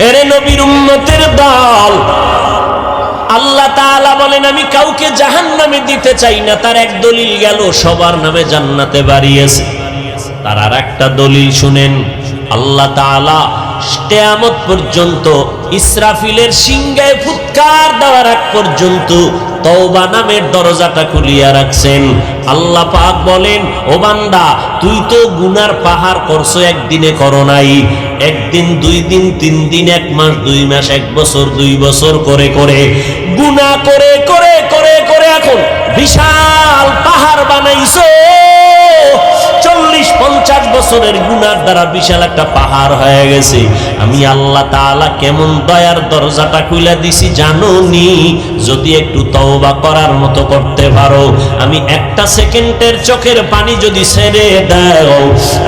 এরে নবীর উম্মতের দল, আল্লাহ তাআলা বলেন আমি কাউকে জাহান্নামে দিতে চাই না। তার এক দলিল গেল, সবার নামে জান্নাতে বাড়িয়েছে। তার আর একটা দলিল শুনেন, আল্লাহ তাআলা কিয়ামত পর্যন্ত ইসরাফিলের সিংহায় ফুৎকার দেওয়ার আগ পর্যন্ত তওবা নামের দরজাটা খুলিয়া রাখছেন। আল্লাহ পাক বলেন, ও বান্দা, তুই তো গুনার পাহাড় করছো, একদিনে করো নাই, একদিন, 2 দিন, 3 দিন, 1 মাস, 2 মাস, 1 বছর, 2 বছর করে করে গুনাহ করে করে করে করে এখন বিশাল পাহাড় বানাইছো। 40-50 বছরের গুনার দ্বারা বিশাল একটা পাহাড় হয়ে গেছে। আমি আল্লাহ তাআলা কেমন দয়ার দরজাটা খুলে দিছি জানো নি? যদি একটু তওবা করার মতো করতে পারো, আমি একটা সেকেন্ডের চোখের পানি যদি ছেড়ে দাও,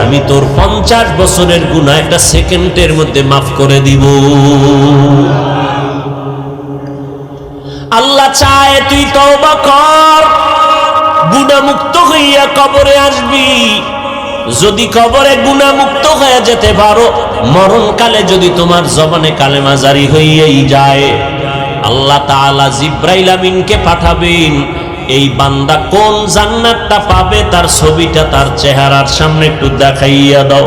আমি তোর 50 বছরের গুনাহ একটা সেকেন্ডের মধ্যে মাফ করে দিব। আল্লাহ চায় তুই তওবা কর, গুনাহমুক্ত হইয়া কবরে আসবি। যদি কবরে গুনাহমুক্ত হয়ে যেতে পারো, মরণকালে যদি তোমার জবানে কালেমা জারি হইয়াই যায়, আল্লাহ তাআলা জিবরাইল আমিনকে পাঠাবেন। এই বান্দা কোন জান্নাতটা পাবে তার ছবিটা তার চেহারার সামনে একটু দেখাইয়া দাও।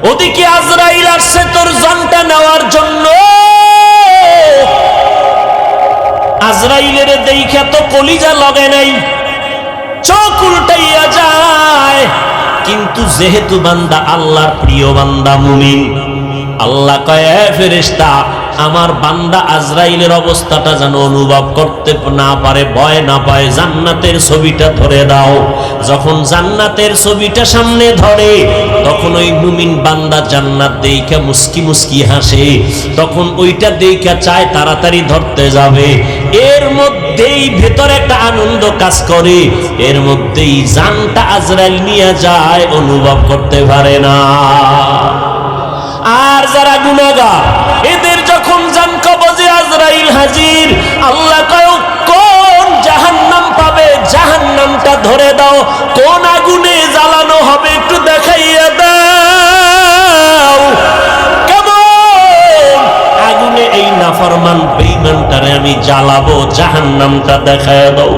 ওদিকে আজরাইল আসছে তোর জানটা নেওয়ার জন্য। আজরাইলের দেইখা তো কলিজা লগে নাই, চোখ উল্টাইয়া যায়। কিন্তু যেহেতু বান্দা আল্লাহর প্রিয় বান্দা মুমিন, আল্লাহ কয়, ফেরেশতা, আমার বান্দা আজরাইলের অবস্থাটা যেন অনুভব করতে না পারে, ভয় না পায়, জান্নাতের ছবিটা ধরে দাও। যখন জান্নাতের ছবিটা সামনে ধরে, তখন ওই মুমিন বান্দা জান্নাত দেইখা মুস্কি মুস্কি হাসে। তখন ওইটা দেইখা চায় তাড়াতাড়ি ধরতে যাবে, এর মধ্যেই ভেতরে একটা আনন্দ কাজ করে, এর মধ্যেই জানটা আজরাইল নিয়ে যায়, অনুভব করতে পারে না। আর যারা গুনাহগার, এদের যখন জান কবজে আজরাইল হাজির, আল্লাহ কয় কোন জাহান্নাম পাবে, জাহান্নামটা ধরে দাও। কোন আগুনে জ্বালানো হবে একটু দেখাইয়া দাও। কেমন আগুনে এই নাফরমান বেঈমানটারে আমি জ্বালাবো, জাহান্নামটা দেখাইয়া দাও।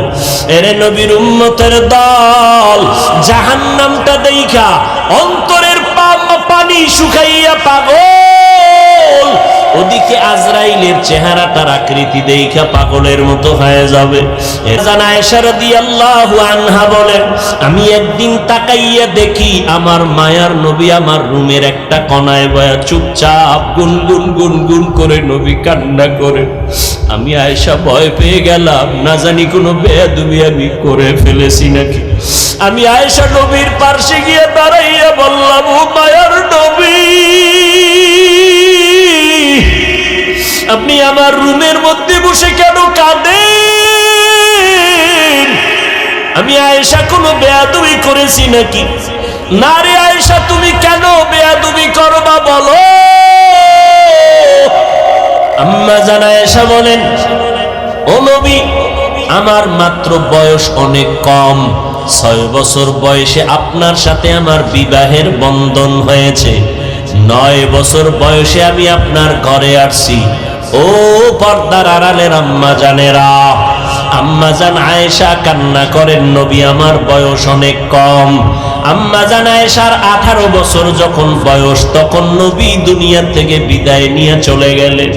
এরে নবীর উম্মতের দল, জাহান্নামটা দেইখা অন্তরের পানি শুকাইয়া পাগল। ওদিকে আজরাইলের চেহারাটার আকৃতি দেইখা পাগলের মতো হয়ে যাবে। আয়েশা রাদিয়াল্লাহু আনহা বলেন, আমি একদিন তাকাইয়া দেখি আমার মায়ার নবী আমার রুমের একটা কোণায় বয়া চুপচাপ গুনগুন গুনগুন করে নবী কান্না করে। আমি আয়েশা ভয় পেয়ে গেলাম, না জানি কোনো বেয়াদবি আমি করে ফেলেছি নাকি। আমি আয়েশা নবীর পাশে গিয়ে দাঁড়াইয়া বললাম, ও মায়ার নবী, আপনি আমার রুমের মধ্যে বসে কেন কাঁদেন? আমি আয়েশা কোনো বেয়াদবি করেছি নাকি? না রে আয়েশা, তুমি কেন বেয়াদবি করবা বলো? আম্মা জান আয়েশা বলেন, ও নবী, আমার মাত্র বয়স অনেক কম, 6 বছর বয়সে আপনার সাথে আমার বিবাহের বন্ধন হয়েছে। 9 বছর বয়সে আমি আপনার ঘরে আসছি। ও পর্দার আড়ালের আম্মা জানেরা, আম্মা জান আয়েশা কান্না করেন, নবী আমার বয়স অনেক কম। আম্মা জান আয়েশার 18 বছর যখন বয়স, তখন নবী দুনিয়া থেকে বিদায় নিয়ে চলে গেলেন।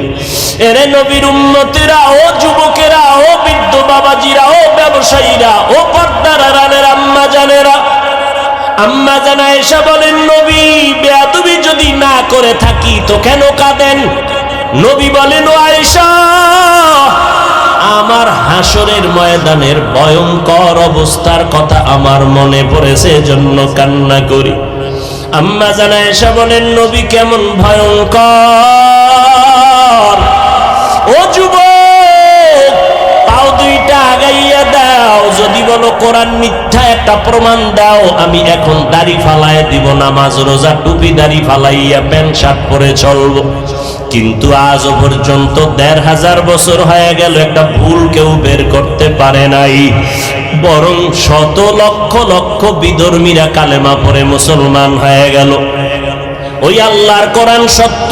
এরে নবীর উম্মতেরা, ও যুবকেরা, ও বৃদ্ধ বাবাজিরা, ও ব্যবসায়ীরা, ও পর্দার আড়ালের আম্মা জানেরা, আম্মা জান আয়েশা বলেন, নবী বেয়াদবি যদি না করে থাকি তো কেন কাঁদেন? নবী বলেন, ও আয়েশা, আমার হাসরের ময়দানের ভয়ঙ্কর অবস্থার কথা আমার মনে পড়েছে, এজন্য কান্না করি। আম্মা জান আয়েশা বলেন, নবী কেমন ভয়ঙ্কর? ও যুবক, পাও দুইটা আগাইয়া দাও, যদি বলো কোরআন মিথ্যা একটা প্রমাণ দাও, আমি এখন দাড়ি ফালাইয়া দিব, নামাজ রোজা টুপি দাড়ি ফালাইয়া প্যান্ট শার্ট পরে চলবো। কিন্তু আজও পর্যন্ত 1500 বছর হয়ে গেল, একটা ভুল কেউ বের করতে পারে নাই। বরং শত লক্ষ লক্ষ বিধর্মীরা কালেমা পড়ে মুসলমান হয়ে গেল। ওই আল্লাহর কোরআন সত্য,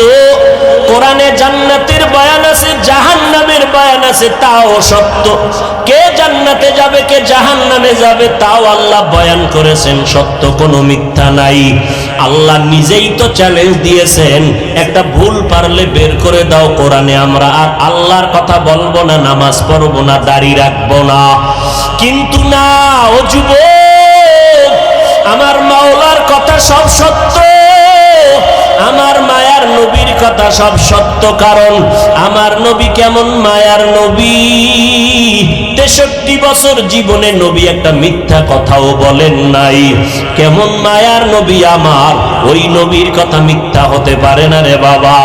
কোরআনে জান্নাতের বয়ান আছে, জাহান্নামের বয়ান আছে, তাও সত্য। কে জান্নাতে যাবে কে জাহান্নামে যাবে তাও আল্লাহ বয়ান করেছেন, সত্য, কোনো মিথ্যা নাই। আল্লাহ নিজেই তো চ্যালেঞ্জ দিয়েছেন, একটা ভুল পারলে বের করে দাও কোরআনে, আমরা আর আল্লাহর কথা বলবো না, নামাজ পড়বো না, দাড়ি রাখবো না। কিন্তু না, ও যুবক, আমার মাওলার কথা সব সত্য, আমার মায়ার নবীর কথা সব সত্য। কারণ আমার নবী কেমন মায়ার নবী, 63 বছর জীবনে নবী একটা মিথ্যা কথাও বলেন নাই। কেমন মায়ার নবী আমার, ওই নবীর কথা মিথ্যা হতে পারে না রে বাবা।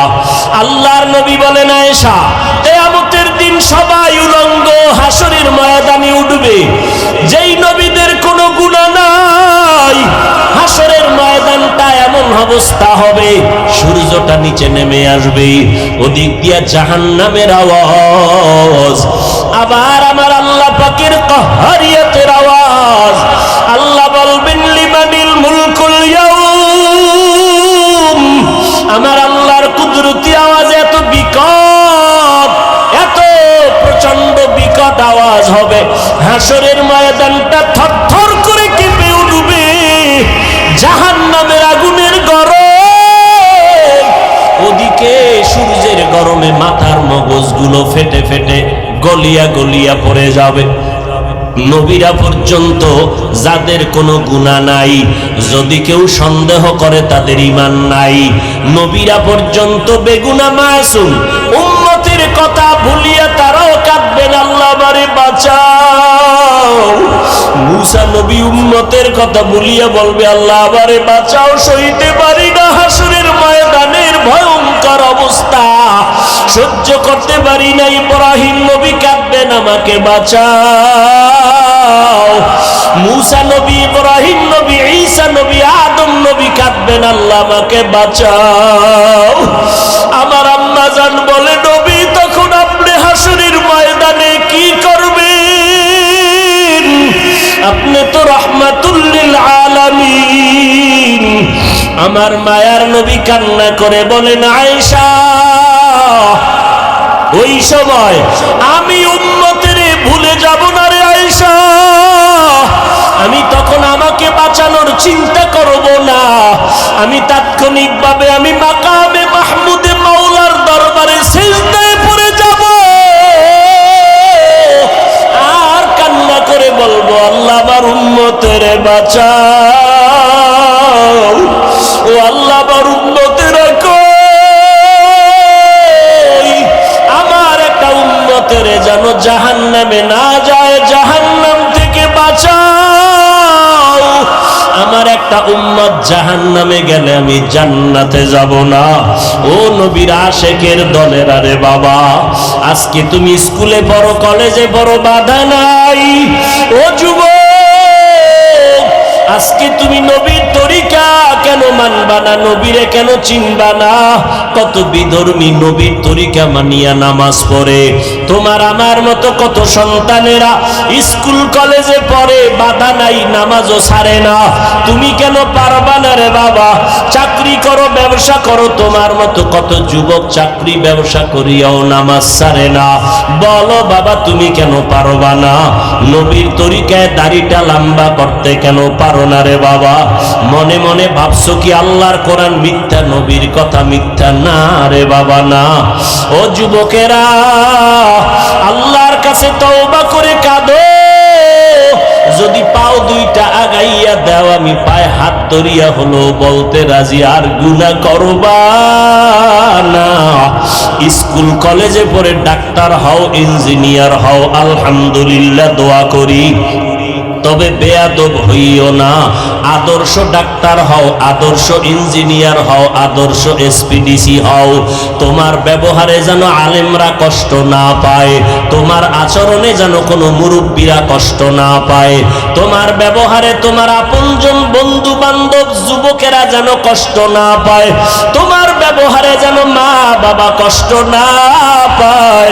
আল্লাহর নবী বলেন, আয়েশা, কিয়ামতের দিন সবাই উলঙ্গ হাসরের ময়দানে উঠবে, যেই নবীদের কোনো গুনাহ নাই, হাসরের ময়দানটা এমন অবস্থা হবে, সূর্যটা নিচে নেমে আসবে, ওদিক দিয়া জাহান্নামের আওয়াজ, আবার আমার আল্লাহ পাকের কাহারিয়াতের আওয়াজ। আল্লাহ বলবেন, লিমানিল মুলকুল ইয়াউম। আমার আল্লাহর কুদরতি আওয়াজ এত বিকট, এত প্রচন্ড বিকট আওয়াজ হবে, হাসরের ময়দানটা থরথর করে কেঁপে উঠবে, জাহান্নামের আগুনের গরম, ওদিকে সূর্যের গরমে মাথার মগজগুলো ফেটে ফেটে গলিয়া গলিয়া পড়ে যাবে। নবীরা পর্যন্ত যাদের কোনো গুনাহ নাই, যদি কেউ সন্দেহ করে তাদের ঈমান নাই, নবীরা পর্যন্ত বেগুনাহ মাসুম, উম্মতের কথা ভুলিয়া তারাও কাঁদবেন, আল্লাহ আমারে বাঁচাও। মুসা নবী উম্মতের কথা ভুলিয়া বলবে, আল্লাহ আমারে বাঁচাও, সইতে পারি না হাসরের ময়দানের ভয়ঙ্কর অবস্থা, সহ্য করতে পারি না। ইব্রাহিম নবী কাঁদবেন, আমাকে বাঁচাও। মুসা নবী, ইব্রাহিম নবী, ঈসা নবী, আদম নবী কাঁদবেন, আল্লাহ আমাকে বাঁচাও। আমার আম্মা জান বলে, নবী তখন আপনি হাসরের ময়দানে কি করবেন? আপনি তো রাহমাতুল লিল আলামিন। আমার মায়ার নবী কান্না করে বলেন, আয়েশা, ওই সময় আমি উম্মতের ভুলে যাব না রে আয়েশা, আমি তখন আমাকে বাঁচানোর চিন্তা করব না, আমি তাৎক্ষণিকভাবে আমি মাকামে মাহমুদে মাওলার দরবারে সিজদায় পড়ে যাব, আর কান্না করে বলবো, আল্লাহ আমার উম্মতের বাঁচাও, ও আল্লাহ আমার উম্মতের যেন জাহান্নামে না যায়, জাহান্নাম থেকে বাঁচাও। আমার একটা উম্মত জাহান্নামে গেলে আমি জান্নাতে যাব না। ও নবীর আশেকের দলের, আরে বাবা, আজকে তুমি স্কুলে পড়ো, কলেজে পড়ো, বাধা নাই। ও যুবক, আজকে তুমি নবীর তরিকা কেন মানবা না, নবীরে কেন চিনবা না? কত বিধর্মী নবীর তরিকা মানিয়া নামাজ পড়ে। তোমার আমার মতো কত সন্তানেরা স্কুল কলেজে পড়ে, বাধা নাই, নামাজও ছাড়ে না। তুমি কেন পারবা না রে বাবা? চাকরি করো, ব্যবসা করো, তোমার মতো কত যুবক চাকরি ব্যবসা করিয়াও নামাজ ছাড়ে না। বলো বাবা, তুমি কেন পারবা না? নবীর তরিকায় দাড়িটা লম্বা করতে কেন পারো না রে বাবা? মনে মনে ভাবছো কি আল্লাহর কোরআন মিথ্যা, নবীর কথা মিথ্যা? না রে বাবা, না। ও যুবকেরা, আল্লাহর কাছে তওবা করে কাঁদো। যদি পাও দুইটা আগাইয়া দাও, আমি পায়ে হাত ধরিয়া হলো বলতে রাজি, আর গুনাহ করবা না। স্কুল কলেজে পড়ে ডাক্তার হও, ইঞ্জিনিয়ার হও, আলহামদুলিল্লাহ, দোয়া করি। তবে বেয়াদব হইও না। আদর্শ ডাক্তার হও, আদর্শ ইঞ্জিনিয়ার হও, আদর্শ এসপিডিসি হও। তোমার ব্যবহারে যেন আলেমরা কষ্ট না পায়, তোমার আচরণে যেন কোনো মুরব্বীরা কষ্ট না পায়, তোমার ব্যবহারে তোমার আপনজন, বন্ধু বান্ধব, যুবকেরা যেন কষ্ট না পায়, তোমার ব্যবহারে যেন মা বাবা কষ্ট না পায়।